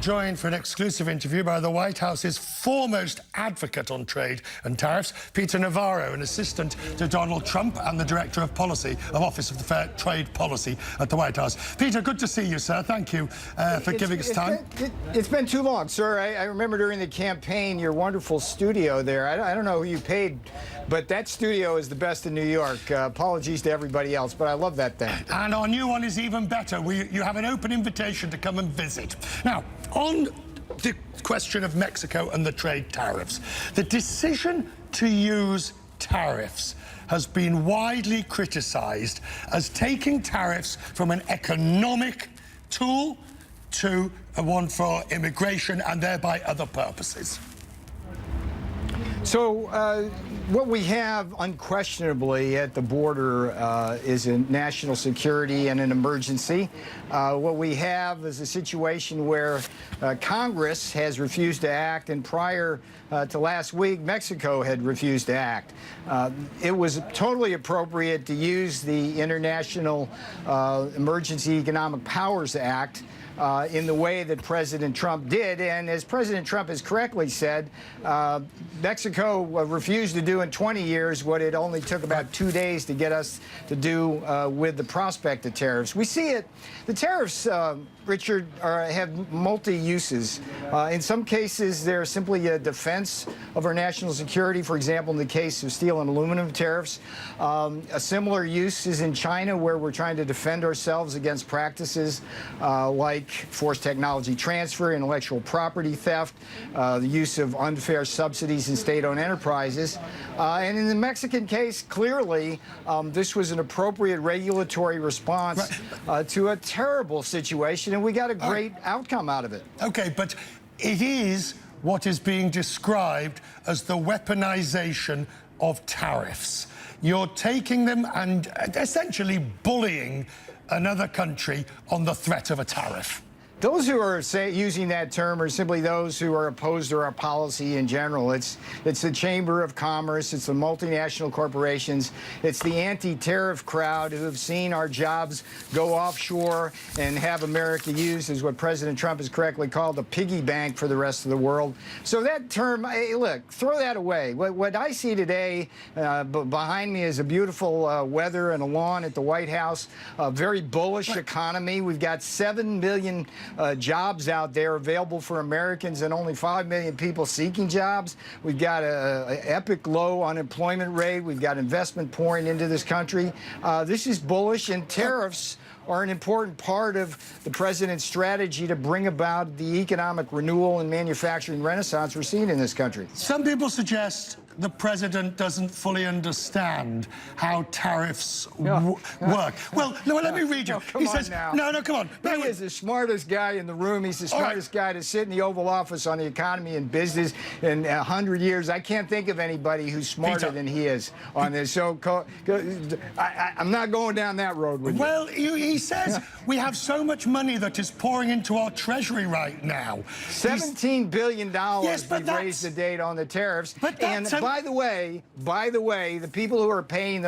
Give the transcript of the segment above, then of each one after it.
joined for an exclusive interview by the White House's foremost advocate on trade and tariffs, Peter Navarro, an assistant to Donald Trump and the Director of Policy of Office of the Fair Trade Policy at the White House. Peter, good to see you, sir. Thank you for giving us time. It's been too long, sir. I remember during the campaign, your wonderful studio there. I don't know who you paid, but that studio is the best in New York. Apologies to everybody else, but I love that thing. And our new one is even better. You have an open invitation to come and visit. Now, on the question of Mexico and the trade tariffs, the decision to use tariffs has been widely criticized as taking tariffs from an economic tool to one for immigration and thereby other purposes. So what we have unquestionably at the border is a national security and an emergency. What we have is a situation where Congress has refused to act, and prior to last week, Mexico had refused to act. It was totally appropriate to use the International Emergency Economic Powers Act in the way that President Trump did. And as President Trump has correctly said, Mexico refused to do in 20 years what it only took about 2 days to get us to do with the prospect of tariffs. We see it. The tariffs, Richard, have multi-uses. In some cases, they're simply a defense of our national security. For example, in the case of steel and aluminum tariffs. A similar use is in China, where we're trying to defend ourselves against practices like forced technology transfer, intellectual property theft, the use of unfair subsidies in state-owned enterprises. And in the Mexican case, clearly, this was an appropriate regulatory response to a terrible situation, and we got a great outcome out of it. Okay, but it is what is being described as the weaponization of tariffs. You're taking them and essentially bullying another country on the threat of a tariff. Those who are using that term are simply those who are opposed to our policy in general. It's the Chamber of Commerce, it's the multinational corporations, it's the anti-tariff crowd who have seen our jobs go offshore and have America used as what President Trump has correctly called a piggy bank for the rest of the world. So that term, hey, look, throw that away. What I see today behind me is a beautiful weather and a lawn at the White House, a very bullish economy. We've got 7 million jobs out there available for Americans and only 5 million people seeking jobs. We've got an epic low unemployment rate. We've got investment pouring into this country. This is bullish, and tariffs are an important part of the president's strategy to bring about the economic renewal and manufacturing renaissance we're seeing in this country. Some people suggest the president doesn't fully understand how tariffs work. Well, let me read you. He says, come on. He is the smartest guy in the room. He's the smartest guy to sit in the Oval Office on the economy and business in 100 years. I can't think of anybody who's smarter than he is on this. So I'm not going down that road with you. Well, he says we have so much money that is pouring into our treasury right now. $17 billion we've raised to date on the tariffs. By the way, the people who are paying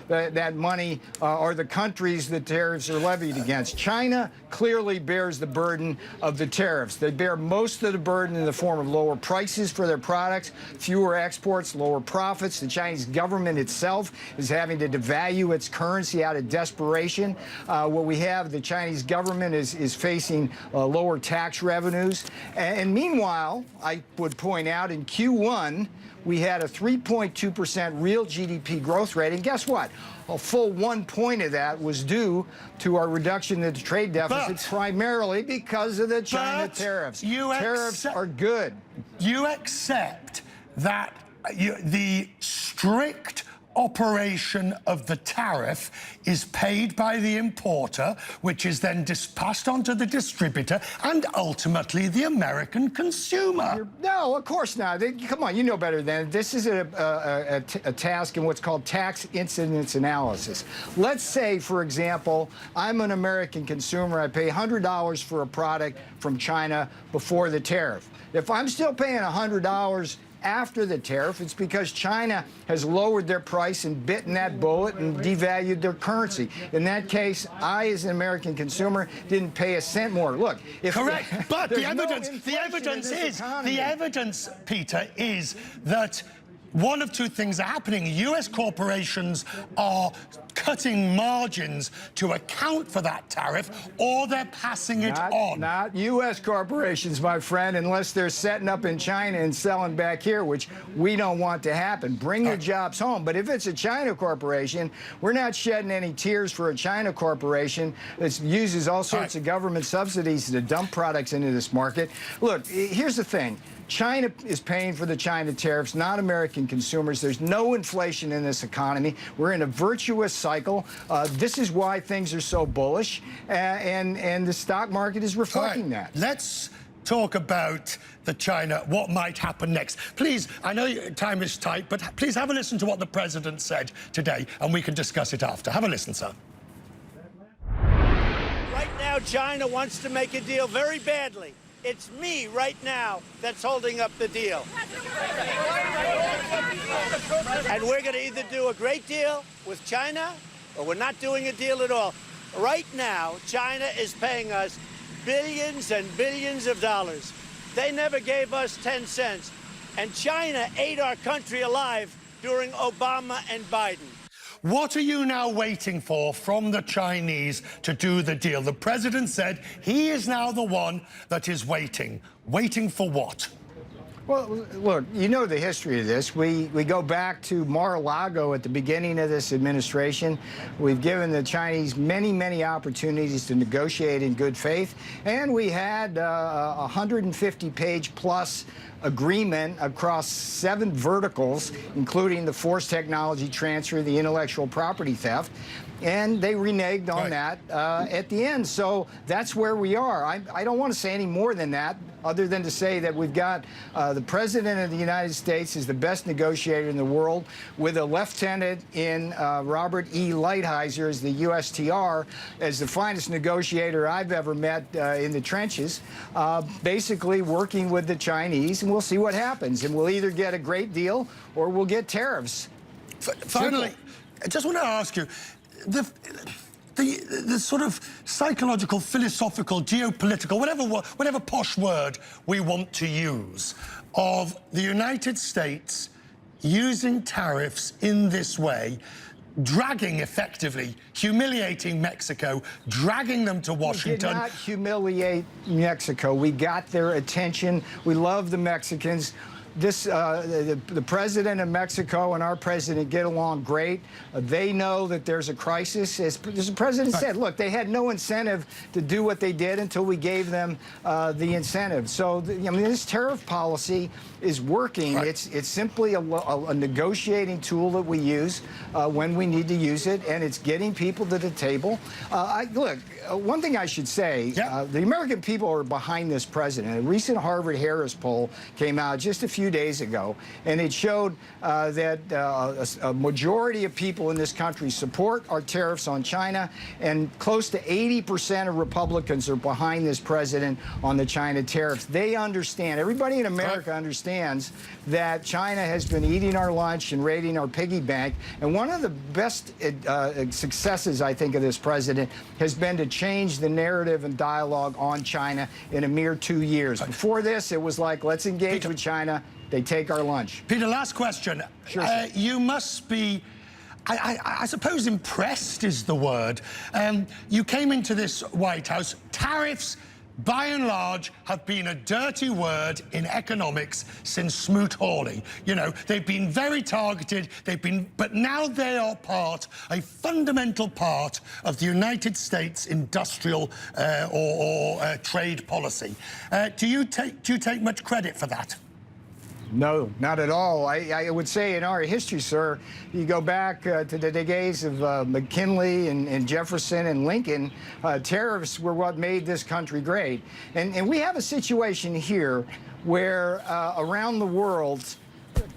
that money are the countries that tariffs are levied against. China clearly bears the burden of the tariffs. They bear most of the burden in the form of lower prices for their products, fewer exports, lower profits. The Chinese government itself is having to devalue its currency out of desperation. What we have, the Chinese government is facing lower tax revenues. And meanwhile, I would point out in Q1, we had a 3.2% real GDP growth rate, and guess what? A full 1 point of that was due to our reduction in the trade deficit, primarily because of the China tariffs. Tariffs are good. You accept that the strict operation of the tariff is paid by the importer, which is then passed on to the distributor and ultimately the American consumer. No, of course not. Come on, you know better than this. Is a task in what's called tax incidence analysis. Let's say, for example, I'm an American consumer. I pay $100 for a product from China before the tariff. If I'm still paying $100 after the tariff, it's because China has lowered their price and bitten that bullet and devalued their currency. In that case, I, as an American consumer, didn't pay a cent more. Look, if correct, but the evidence the evidence, Peter, is that one of two things are happening. U.S. corporations are cutting margins to account for that tariff, or they're passing it on. Not U.S. corporations, my friend, unless they're setting up in China and selling back here, which we don't want to happen. Bring your jobs home. But if it's a China corporation, we're not shedding any tears for a China corporation that uses all sorts of government subsidies to dump products into this market. Look, here's the thing. China is paying for the China tariffs, not American consumers. There's no inflation in this economy. We're in a virtuous cycle. This is why things are so bullish, and the stock market is reflecting that. Let's talk about the China, what might happen next. Please, I know time is tight, but please have a listen to what the president said today, and we can discuss it after. Have a listen, sir. Right now, China wants to make a deal very badly. It's me right now that's holding up the deal. And we're going to either do a great deal with China or we're not doing a deal at all. Right now, China is paying us billions and billions of dollars. They never gave us 10 cents. And China ate our country alive during Obama and Biden. What are you now waiting for from the Chinese to do the deal? The president said he is now the one that is waiting. Waiting for what? Well, look, you know the history of this. We go back to Mar-a-Lago at the beginning of this administration. We've given the Chinese many, many opportunities to negotiate in good faith, and we had a 150-page plus agreement across 7 verticals, including the forced technology transfer, the intellectual property theft, and they reneged on that at the end. So that's where we are. I don't want to say any more than that, other than to say that we've got the President of the United States is the best negotiator in the world, with a lieutenant in Robert E. Lighthizer as the USTR, as the finest negotiator I've ever met in the trenches, basically working with the Chinese, and we'll see what happens. And we'll either get a great deal or we'll get tariffs. Finally, I just want to ask you, the sort of psychological, philosophical, geopolitical, whatever posh word we want to use, of the United States using tariffs in this way, dragging, effectively, humiliating Mexico, dragging them to Washington. We did not humiliate Mexico. We got their attention. We love the Mexicans. The president of Mexico and our president get along great. They know that there's a crisis. As the president said, look, they had no incentive to do what they did until we gave them the incentive. So, I mean, this tariff policy is working. It's simply a negotiating tool that we use when we need to use it, and it's getting people to the table. Look, one thing I should say, the American people are behind this president. A recent Harvard-Harris poll came out just a few days ago, and it showed that a majority of people in this country support our tariffs on China, and close to 80% of Republicans are behind this president on the China tariffs. They understand, everybody in America understands that China has been eating our lunch and raiding our piggy bank, and one of the best successes, I think, of this president has been to change the narrative and dialogue on China in a mere 2 years. Before this, it was like, let's engage with China. They take our lunch. Peter, last question. Sure. You must be, I suppose, impressed is the word. You came into this White House. Tariffs, by and large, have been a dirty word in economics since Smoot-Hawley. You know, they've been very targeted, but now they are a fundamental part of the United States industrial or trade policy. Do you take much credit for that? No, not at all. I would say in our history, sir, you go back to the days of McKinley and Jefferson and Lincoln, tariffs were what made this country great. And we have a situation here where around the world,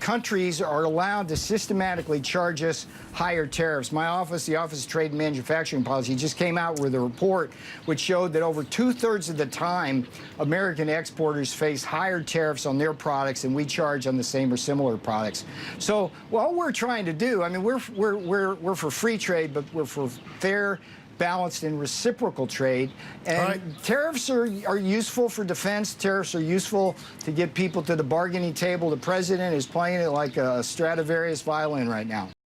countries are allowed to systematically charge us higher tariffs. My office, the Office of Trade and Manufacturing Policy, just came out with a report which showed that over 2/3 of the time, American exporters face higher tariffs on their products than we charge on the same or similar products. So what we're trying to do, I mean, we're for free trade, but we're for fair, balanced and reciprocal trade. And tariffs are useful for defense. Tariffs are useful to get people to the bargaining table. The president is playing it like a Stradivarius violin right now.